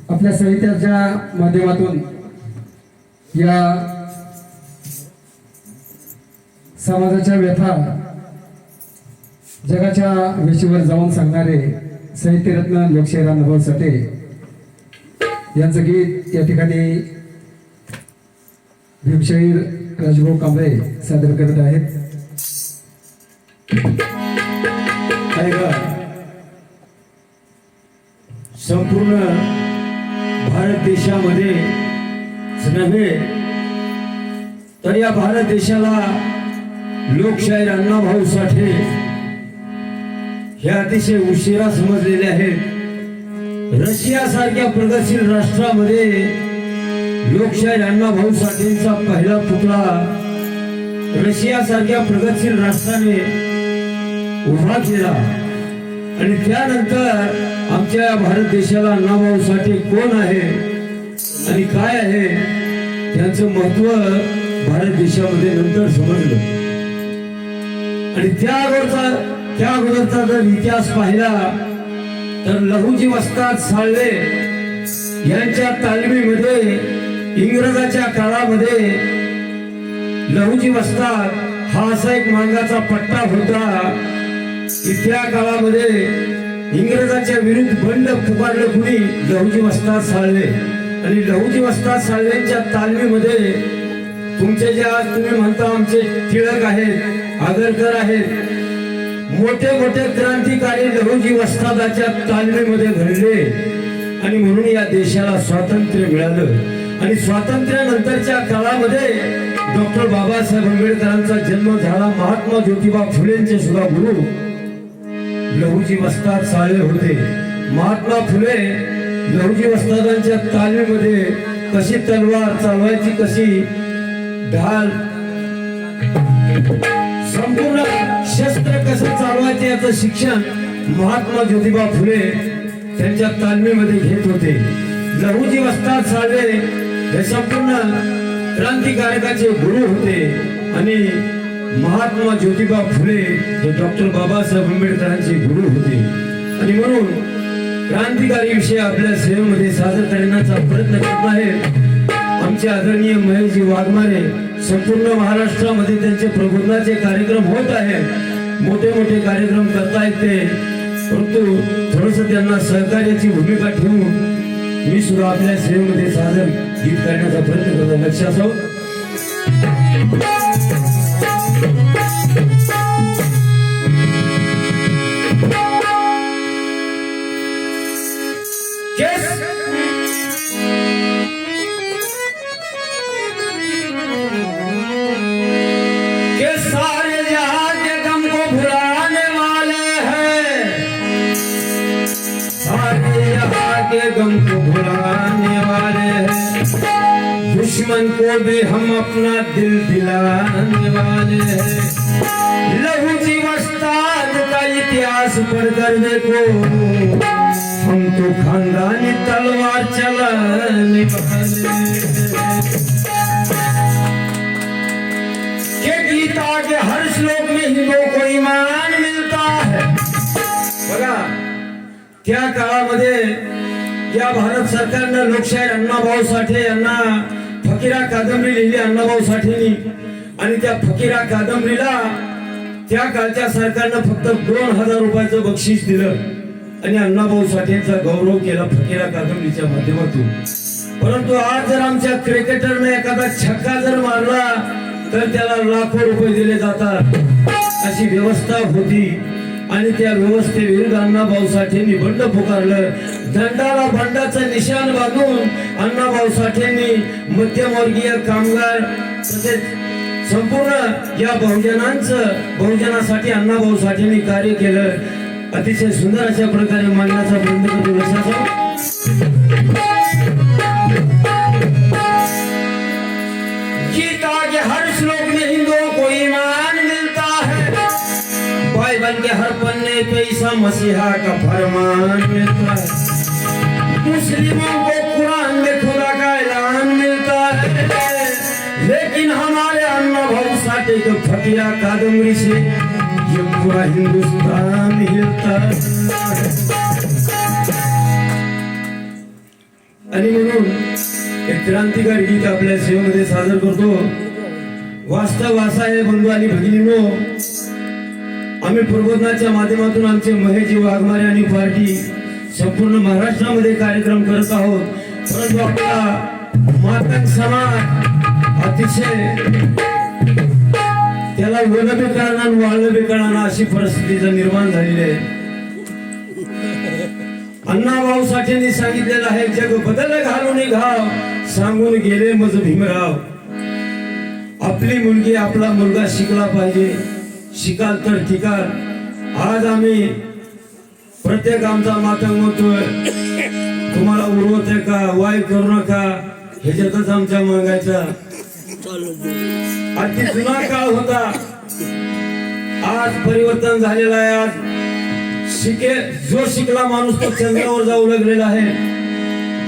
आपल्या साहित्याच्या माध्यमातून या समाजाच्या व्यथा जगाच्या वेशीवर जाऊन सांगणारे साहित्यरत्न लोकशाहीर अण्णाभाऊ साठे यांचं गीत या ठिकाणी भीमशाहीर राजभाऊ कांबळे सादर करत आहेत. संपूर्ण भारत देशामध्ये नव्हे तर या भारत देशाला लोकशाहीर अण्णाभाऊ साठे हे अतिशय उशिरा समजलेले आहेत. रशिया सारख्या प्रगतशील राष्ट्रामध्ये लोकशाहीर अण्णाभाऊ साठेंचा पहिला पुतळा रशिया सारख्या प्रगतशील राष्ट्राने उभा केला आणि त्यानंतर आमच्या भारत देशाला अण्णाभाऊ साठे कोण आहे आणि काय आहे त्यांचं महत्व भारत देशामध्ये नंतर समजलं. आणि त्या अगोदरचा जर इतिहास पाहिला तर लहुजी वस्ताद साळवे यांच्या तालमीमध्ये इंग्रजाच्या काळामध्ये लहुजी वस्ताद हा असा एक मांगाचा पट्टा होता की त्या काळामध्ये इंग्रजाच्या विरुद्ध बंड पुकारलं कुणी लहुजी वस्ताद साळवे. आणि लहुजी वस्ताद साळवेंच्या तालमीमध्ये तुमचे जे आज तुम्ही म्हणता आमचे टिळक आहेत, आगरकर आहेत, मोठे मोठे क्रांतिकारी लहुजी वस्तादाच्या तालमीमध्ये घडले आणि म्हणून या देशाला स्वातंत्र्य मिळालं. आणि स्वातंत्र्यानंतरच्या काळामध्ये डॉक्टर बाबासाहेब आंबेडकरांचा जन्म झाला. महात्मा ज्योतिबा फुलेंचे सुद्धा गुरु लहुजी वस्ताद साळवे होते. महात्मा फुले लहुजी वस्तादांच्या तालमीमध्ये कशी तलवार चालवायची, कशी ढाल, संपूर्ण शस्त्र कसं चालवायचे याचं शिक्षण महात्मा ज्योतिबा फुले त्यांच्या तालमीमध्ये घेत होते. लहुजी वस्ताद साळवे हे संपूर्ण क्रांतिकारकाचे गुरु होते आणि महात्मा ज्योतिबा फुले हे डॉक्टर बाबासाहेब आंबेडकरांचे गुरु होते. आणि म्हणून क्रांतिकारी विषय आपल्या सेवेमध्ये सादर करण्याचा प्रयत्न करत आहे. आमचे आदरणीय महेशजी वाघमारे संपूर्ण महाराष्ट्रामध्ये त्यांचे प्रबोधनाचे कार्यक्रम होत आहेत, मोठे मोठे कार्यक्रम करतायत ते, परंतु थोडस त्यांना सहकार्याची भूमिका ठेवून मी सुद्धा आपल्या सेवेमध्ये सादर गीत करण्याचा प्रयत्न करतो. लक्ष असावं. गम को भुलाने वाले हैं, दुश्मन को भी हम अपना दिल दिलाने वाले हैं. लहुजी वस्ताद का इतिहास पढ़कर देखो, हम तो खानदानी तलवार चलाने वाले के गीता के हर श्लोक में हिंदुओं को ईमान मिलता है. बघा त्या काळामध्ये या भारत सरकारनं लोकशाहीर अण्णाभाऊ साठे यांना फकीरा कादंबरी लिहिली अण्णाभाऊ साठेंनी. आणि त्या फकीरा कादंबरीला त्या काळच्या सरकारनं फक्त 2000 रुपयाचं बक्षीस दिलं आणि अण्णाभाऊ साठेंचा गौरव केला फकीरा कादंबरीच्या माध्यमातून. परंतु आज जर आमच्या क्रिकेटरने एखादा छक्का जर मारला तर त्याला लाखो रुपये दिले जातात, अशी व्यवस्था होती. आणि त्या व्यवस्थेविरुद्ध अण्णाभाऊ साठेंनी बंड पुकारलं. दंडाला बंडाचं निशाण बांधून अण्णाभाऊ साठेंनी मध्यमवर्गीय कामगार तसेच संपूर्ण या बहुजनासाठी अण्णाभाऊ साठेंनी कार्य केलं. अतिशय सुंदर अशा प्रकारे मांडण्याचा प्रयत्न करतो. लक्षात गीता के हर श्लोक में हिंदुओं को ईमान मिलता है, बाइबल के हर पन्ने पे ईसा मसीहा का फरमान मिलता है, मुस्लिमों को कुरान में खुदा का ऐलान मिलता है. लेकिन हमारे अण्णाभाऊ साठे को फकीरा कादंबरी से ये पूरा हिंदुस्तान हिलता है. आणि म्हणून एक क्रांतिकारी गीत आपल्या सेवेमध्ये सादर करतो. वास्तव असा आहे बंधू आणि भगिनींनो, आम्ही प्रबोधनाच्या माध्यमातून आमचे महेशजी वाघमारे आणि पार्टी संपूर्ण महाराष्ट्रामध्ये कार्यक्रम करत आहोत. परंतु आपला मातंग समाज अतिशय त्याला वळण बी कळणार वाळण बी कळणार अशी परिस्थिती निर्माण झालेली आहे. अण्णाभाऊ साठेंनी सांगितलेलं आहे, जग बदल घालून घाव सांगून गेले मज भीमराव. आपली मुलगी आपला मुलगा शिकला पाहिजे, शिकाल तर टिकाल. आज आम्ही प्रत्येक आमचा मातंग म्हणतोय, तुम्हाला उडवत आहे का, वाय करू नका, ह्याच्यातच आमच्या मागायचा. अगदी जुना काळ होता, आज परिवर्तन झालेला आहे. आज जो शिकला माणूस तो चंद्रावर जाऊ लागलेला आहे.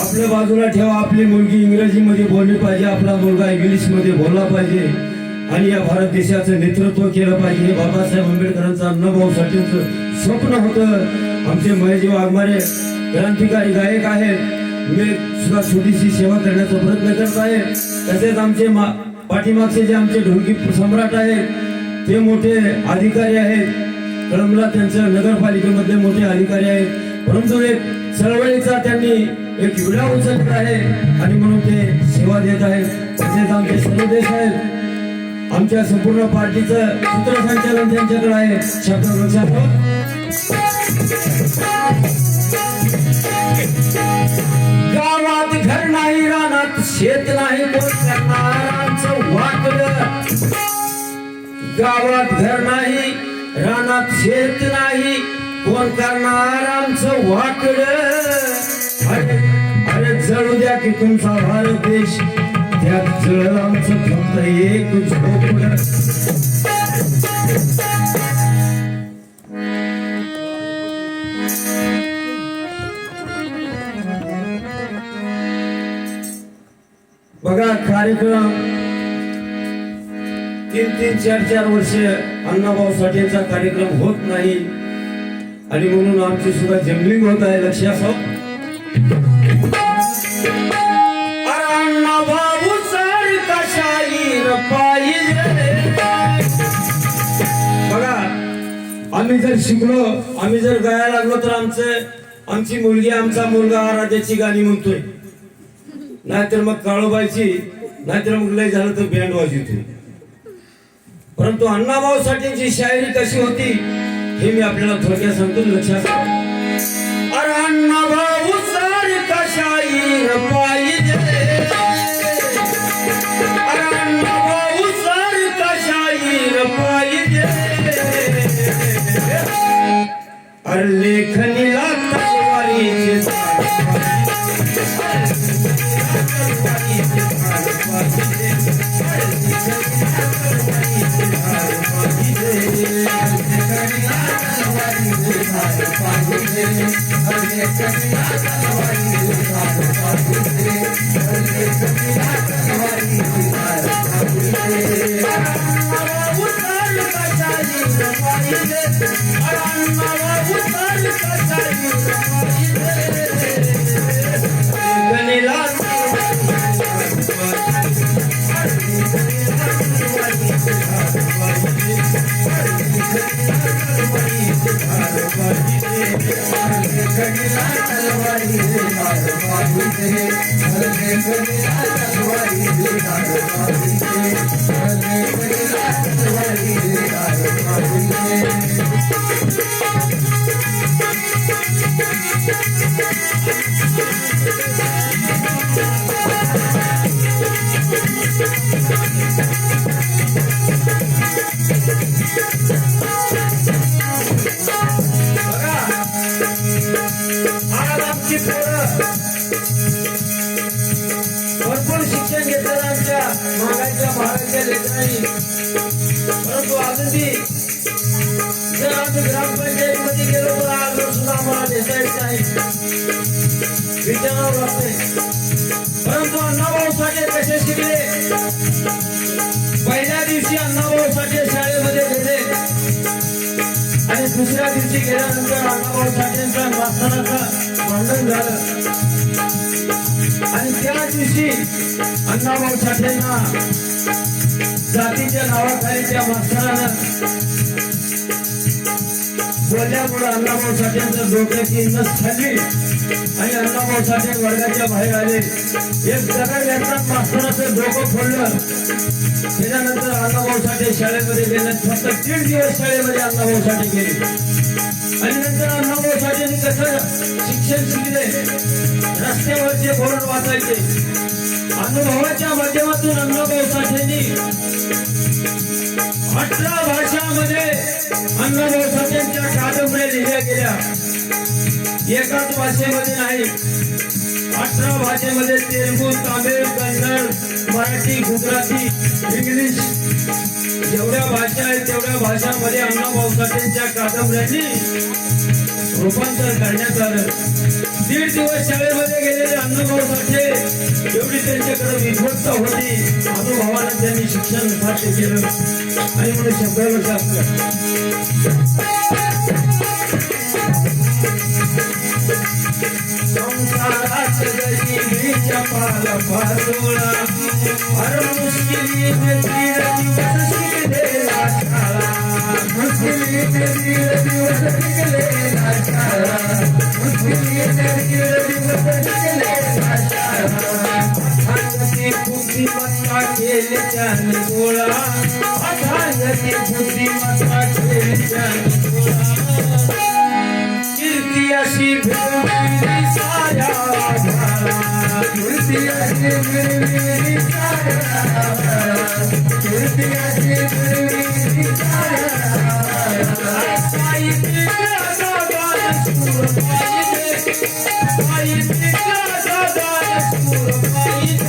आपल्या बाजूला ठेवा, आपली मुलगी इंग्रजीमध्ये बोलली पाहिजे, आपला मुलगा इंग्लिश मध्ये बोलला पाहिजे आणि या भारत देशाचं नेतृत्व केलं पाहिजे. हे बाबासाहेब आंबेडकरांचं अण्णाभाऊ साठेंचं स्वप्न होतं. आमचे महेशजी वाघमारे क्रांतिकारी गायक आहेत. मी सुद्धा छोटीशी सेवा करण्याचा प्रयत्न करत आहे. तसेच आमचे पाठीमागचे जे आमचे ढोलकी सम्राट आहेत ते मोठे अधिकारी आहेत. कळमला त्यांच्या नगरपालिकेमध्ये मोठे अधिकारी आहेत. परंतु एक चळवळीचा त्यांनी एक विडा उचलला आहे आणि म्हणून ते सेवा देत आहेत. तसेच आमचे सर्वदेश आहेत. आमच्या संपूर्ण पार्टीचं सूत्रसंचालन त्यांच्याकडे आहे. शब्द लक्षात गावात घर नाही, रानात शेत नाही, कोण करणार आमचं वाटलं. गावात घर नाही, रानात शेत नाही, कोण करणार आमचं वाटलं. अरे अरे जळू द्या की तुमचा भारत देश, त्यात जळ आमचं फक्त एक झोपडं. बघा कार्यक्रम 3-3, 4-4 वर्ष अण्णाभाऊ साठेंचा कार्यक्रम होत नाही आणि म्हणून आमची सुद्धा जमलिंग होत आहे. लक्षात अण्णाभाऊ सारखा शाहीर पाहिजे. बघा आम्ही जर शिकलो, आम्ही जर गायला लागलो तर आमची मुलगी आमचा मुलगा आराध्याची गाणी म्हणतोय, नाहीतर मग काळोबाईची, नाहीतर मग लय झालं तर बँड वाजवतोय. परंतु अण्णाभाऊ साठेंची शायरी कशी होती हे मी आपल्याला थोडक्यात सांगतो. लक्षात अरे अण्णाभाऊ सारखा शाहीर पाहिजे, अरे अण्णाभाऊ सारखा शाहीर पाहिजे. अरे लेखनीला तलवारीचे भरपूर शिक्षण घेतलं आमच्या महागाईच्या महाराष्ट्राच्या लेकरांनी. परंतु अजूनही जर आम्ही ग्रामपंचायत मध्ये गेलो तर आज सुद्धा आम्हाला देसायचं आहे, विचारावं लागतंय. परंतु अण्णाभाऊ साठे कसे शिकले? पहिल्या दिवशी अण्णाभाऊ साठे शाळेमध्ये गेले आणि दुसऱ्या दिवशी गेल्यानंतर अण्णाभाऊ साठेंचा मास्तराचं भांडण झालं. आणि त्या दिवशी अण्णाभाऊ साठेंना जातीच्या नावाखाली त्या मास्तरानं बोलल्यामुळे अण्णाभाऊ साठेंचं डोक्याची नस खाल्ली आणि अण्णाभाऊ साठे वर्गाच्या बाहेर आले. एक दगड यांचा मास्तराचं डोकं फोडलं. त्याच्यानंतर अण्णाभाऊ साठे शाळेमध्ये गेले. फक्त 3 दिवस शाळेमध्ये अण्णाभाऊ साठे गेले आणि नंतर अण्णाभाऊ साठेंनी कसं शिक्षण शिकले. रस्त्यावरचे बोर्ड वाचायचे. अनुभवाच्या माध्यमातून अण्णाभाऊ साठेंनी 18 भाषांमध्ये अण्णाभाऊ साठेंच्या कादंबऱ्या लिहिल्या गेल्या. एकाच भाषेमध्ये नाही, 18 भाषेमध्ये तेलुगू, तामिळ, कन्नड, मराठी, गुजराती, इंग्लिश जेवढ्या भाषा आहेत तेवढ्या भाषांमध्ये अण्णाभाऊ साठेंच्या कादंबऱ्यांनी रूपांतर करण्यात आलं. 1.5 दिवस शाळेमध्ये गेलेले अण्णाभाऊ साठे एवढी त्यांच्याकडे विद्वत्ता होती. अनुभवानं त्यांनी शिक्षण साध्य केलं आणि म्हणून शब्दावर शास्त्र संसारात गरिबीच्या पाला-पाचोळा हर मुश्किलीने 3 दिवस शिकलेला शाळा. मुश्किलीने 3 दिवस शिकलेला शाळा. मुश्किलीने 3 दिवस शिकलेला शाळा. अथांगती बुद्धिमत्ता केली त्याने गोळा. अथांगती बुद्धिमत्ता केली त्याने गोळा. कीर्ती अशी मिळविली साऱ्या भाला. कीर्ती अशी मिळविली साऱ्या भाला. कीर्ती अशी मिळविली साऱ्या भाला. साहित्य दादा सूर पाहिजे. साहित्य दादा सूर पाहिजे.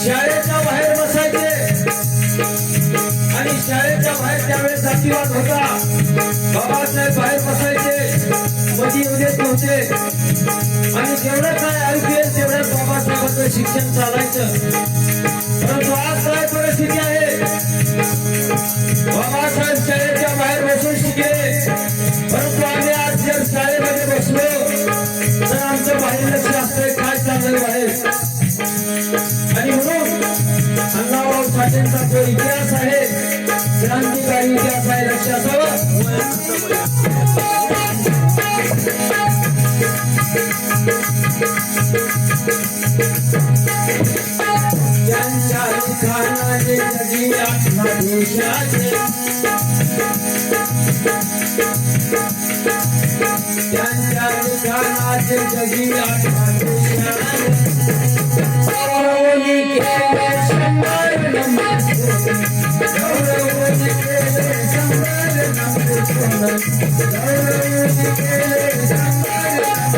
शाळेच्या बाहेर बसायचे आणि शाळेच्या बाहेर त्यावेळेस जातीवाद होता. बाबासाहेब बाहेर बसायचे, मध्ये उद्याच होते आणि जेवढं काय ऐकून तेवढ्याच बाबासाहेबांचं शिक्षण चालायचं. परंतु आज काय परिस्थिती आहे, बाबासाहेब शाळेच्या बाहेर बसून शिकले, परंतु आम्ही आज जर शाळेमध्ये बसलो तर आमचं बाहेर लक्ष असतंय काय चाललंय बाहेर. आणि म्हणून अण्णाभाऊ साठेंचा जो इतिहास आहे, क्रांतिकारी इतिहास आहे, लक्ष असावं. त्यांच्या लिखाणाने जगी आपला देशाचे, त्यांच्या लिखाणाचे जगी आपला देशाचे. गौरवनी केले 100 नंबर, गौरवनी केले 100 नंबर, गौरवनी केले 100 नंबर.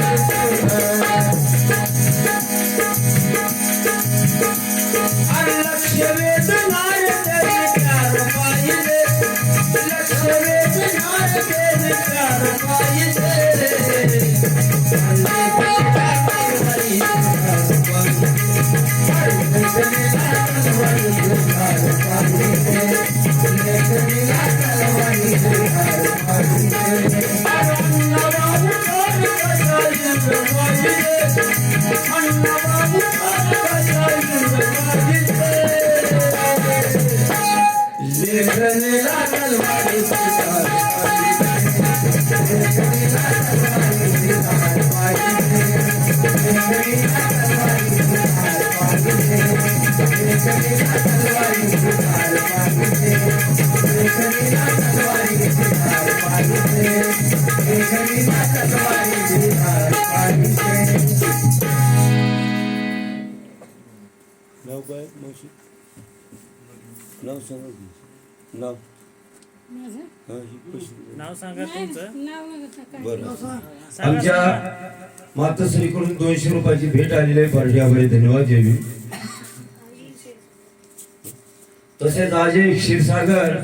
लक्ष वेधणारे त्याचे 4 पाहिजे, लक्ष वेधणारे त्याचे 4 पाहिजे. नाव काय मावशी नाव सांगा की नाव हा, ही कशी? नाव सांगा तुमचं. बरं आमच्या मातोश्रीकडून 200 रुपयाची भेट आलेली आहे पार्टी आभारी धन्यवाद जयवी. तसेच अजय क्षीरसागर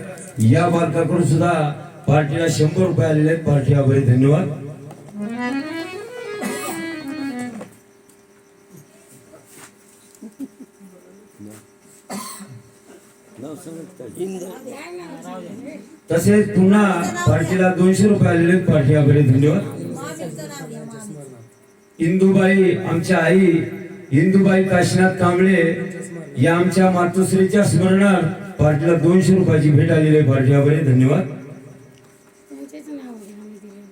या बालकाकडून सुद्धा पार्टीला 100 रुपये आलेले आहेत पार्टी आभारी धन्यवाद. नाव सांगा की काय? तसेच पुन्हा पार्टीला 200 रुपये आलेले आहेत पार्टी आभारी धन्यवाद. इंदुबाई आमच्या आई इंदुबाई काशीनाथ कांबळे या आमच्या मातोश्रीच्या स्मरणार्थ पार्टीला 200 रुपयाची भेट आलेली आहे पार्टी आभारी धन्यवाद. त्यांचेच नाव घ्या आम्ही दिलेलं.